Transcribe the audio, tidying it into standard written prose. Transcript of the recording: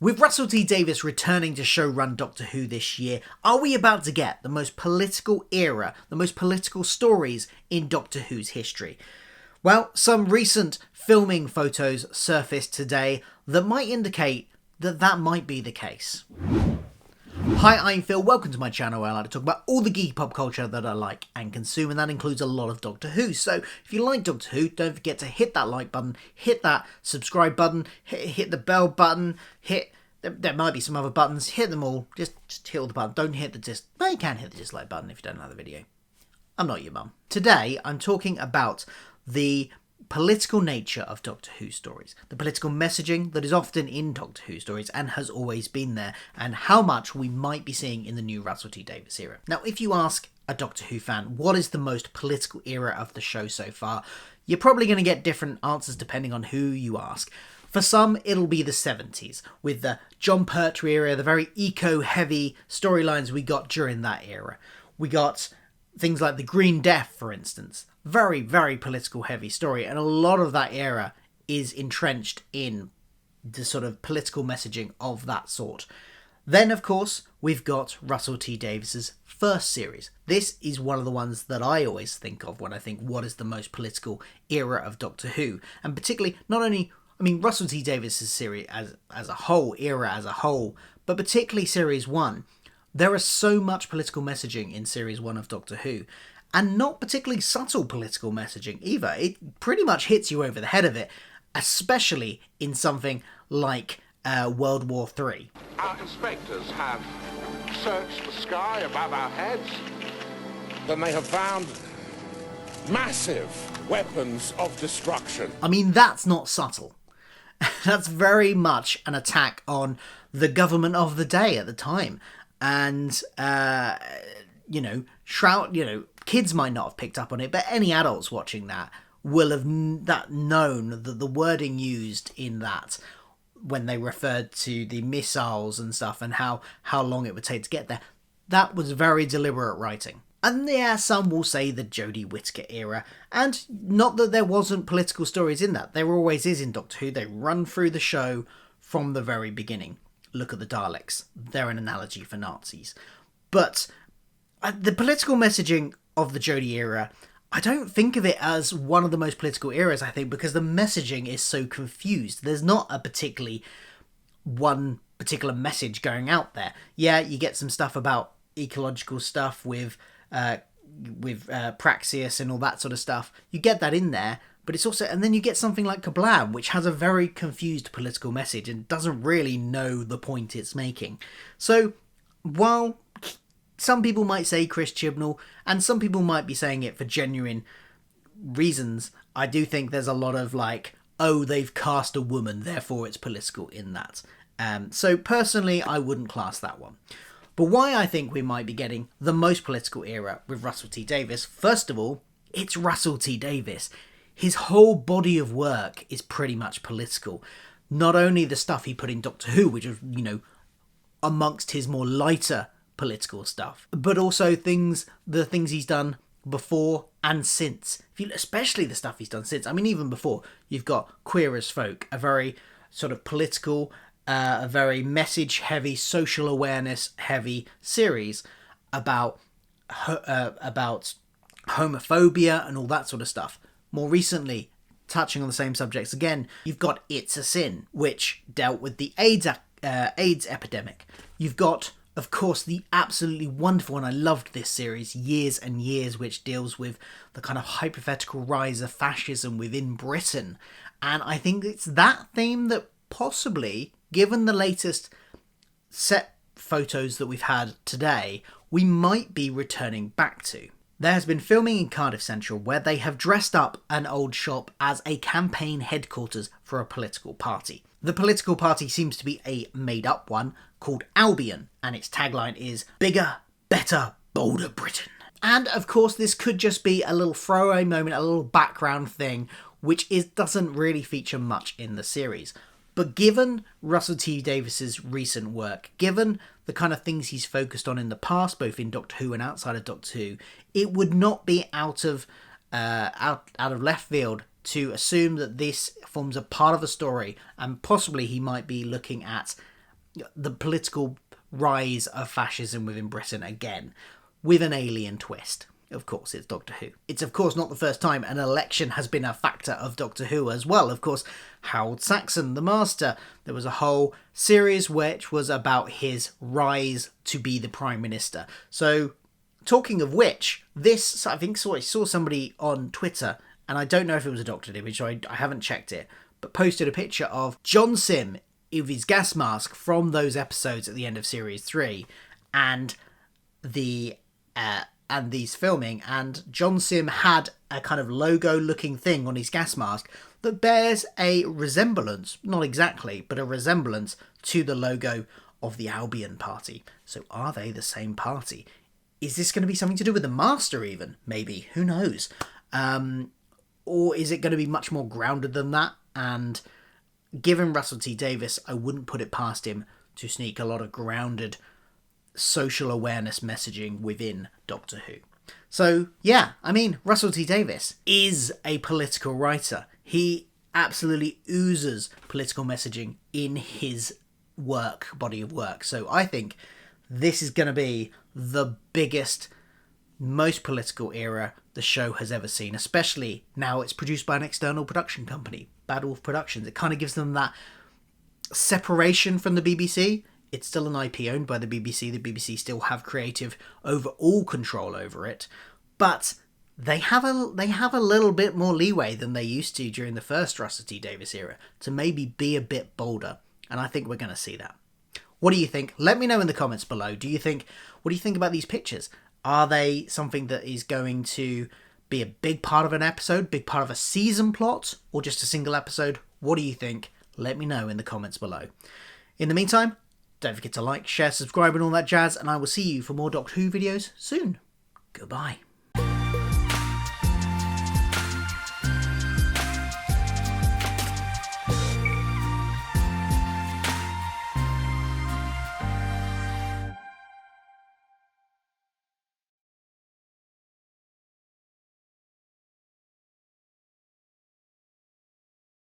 With Russell T Davies returning to showrun Doctor Who this year, are we about to get the most political era, the most political stories in Doctor Who's history? Well, some recent filming photos surfaced today that might indicate that that might be the case. Hi, I'm Phil, welcome to my channel where I like to talk about all the geeky pop culture that I like and consume, and that includes a lot of Doctor Who. So if you like Doctor Who, don't forget to hit that like button, hit that subscribe button, hit the bell button, there might be some other buttons, hit them all, just hit all the buttons, don't hit the no, you can hit the dislike button if you don't like the video. I'm not your mum. Today, I'm talking about the political nature of Doctor Who stories, the political messaging that is often in Doctor Who stories and has always been there, and how much we might be seeing in the new Russell T Davies era. Now, if you ask a Doctor Who fan what is the most political era of the show so far, you're probably going to get different answers depending on who you ask. For some, it'll be the 70s, with the John Pertwee era, the very eco-heavy storylines we got during that era. We got things like the Green Death, for instance. Very, very political heavy story, and a lot of that era is entrenched in the sort of political messaging of that sort. Then, of course, we've got Russell T Davies's first series. This is one of the ones that I always think of when I think what is the most political era of Doctor Who. And particularly, not only, Russell T Davies's series as a whole, era as a whole, but particularly Series 1. There is so much political messaging in Series 1 of Doctor Who. And not particularly subtle political messaging either. It pretty much hits you over the head of it, especially in something like World War III. Our inspectors have searched the sky above our heads. Then they have found massive weapons of destruction. That's not subtle. That's very much an attack on the government of the day at the time. And, kids might not have picked up on it, but any adults watching that will have known that the wording used in that when they referred to the missiles and stuff and how long it would take to get there, that was very deliberate writing. And yeah, some will say the Jodie Whittaker era, and not that there wasn't political stories in that. There always is in Doctor Who. They run through the show from the very beginning. Look at the Daleks. They're an analogy for Nazis. But the political messaging of the Jodie era, I don't think of it as one of the most political eras, I think, because the messaging is so confused. There's not one particular message going out there. Yeah, you get some stuff about ecological stuff with Praxeus and all that sort of stuff. You get that in there, but it's also, and then you get something like Kablam, which has a very confused political message and doesn't really know the point it's making. So, while some people might say Chris Chibnall, and some people might be saying it for genuine reasons, I do think there's a lot of they've cast a woman, therefore it's political in that. So personally, I wouldn't class that one. But why I think we might be getting the most political era with Russell T Davies, first of all, it's Russell T Davies. His whole body of work is pretty much political. Not only the stuff he put in Doctor Who, which was, amongst his more lighter political stuff, but also the things he's done before and since. Especially the stuff he's done since. Even before, you've got Queer as Folk, a very sort of political, a very message-heavy, social awareness-heavy series about homophobia and all that sort of stuff. More recently, touching on the same subjects again, you've got It's a Sin, which dealt with the AIDS epidemic. You've got, of course, the absolutely wonderful, and I loved this series, Years and Years, which deals with the kind of hypothetical rise of fascism within Britain. And I think it's that theme that possibly, given the latest set photos that we've had today, we might be returning back to. There has been filming in Cardiff Central where they have dressed up an old shop as a campaign headquarters for a political party. The political party seems to be a made-up one called Albion, and its tagline is Bigger, Better, Bolder Britain. And of course this could just be a little throwaway moment, a little background thing, which doesn't really feature much in the series. But given Russell T Davies's recent work, given the kind of things he's focused on in the past, both in Doctor Who and outside of Doctor Who, it would not be out of left field to assume that this forms a part of the story, and possibly he might be looking at the political rise of fascism within Britain again, with an alien twist. Of course, it's Doctor Who. It's, of course, not the first time an election has been a factor of Doctor Who as well. Of course, Harold Saxon, the Master, there was a whole series which was about his rise to be the Prime Minister. So, talking of which, this, I think I saw somebody on Twitter, and I don't know if it was a Doctor image, so I haven't checked it, but posted a picture of John Sim with his gas mask from those episodes at the end of Series 3, and these filming, and John Sim had a kind of logo looking thing on his gas mask that bears a resemblance, not exactly, but a resemblance to the logo of the Albion Party. So are they the same party? Is this going to be something to do with the Master even? Maybe, who knows? Or is it going to be much more grounded than that? And given Russell T Davies, I wouldn't put it past him to sneak a lot of grounded social awareness messaging within Doctor Who. So, yeah, I mean, Russell T Davies is a political writer. He absolutely oozes political messaging in his body of work. So I think this is going to be the biggest, most political era the show has ever seen, especially now it's produced by an external production company, Bad Wolf Productions. It kind of gives them that separation from the BBC. It's still an IP owned by the BBC. The BBC still have creative overall control over it, but they have a little bit more leeway than they used to during the first Russell T Davies era to maybe be a bit bolder, and I think we're going to see that. What do you think? Let me know in the comments below. What do you think about these pictures? Are they something that is going to be a big part of an episode, big part of a season plot, or just a single episode? What do you think? Let me know in the comments below. In the meantime, don't forget to like, share, subscribe and all that jazz, and I will see you for more Doctor Who videos soon. Goodbye.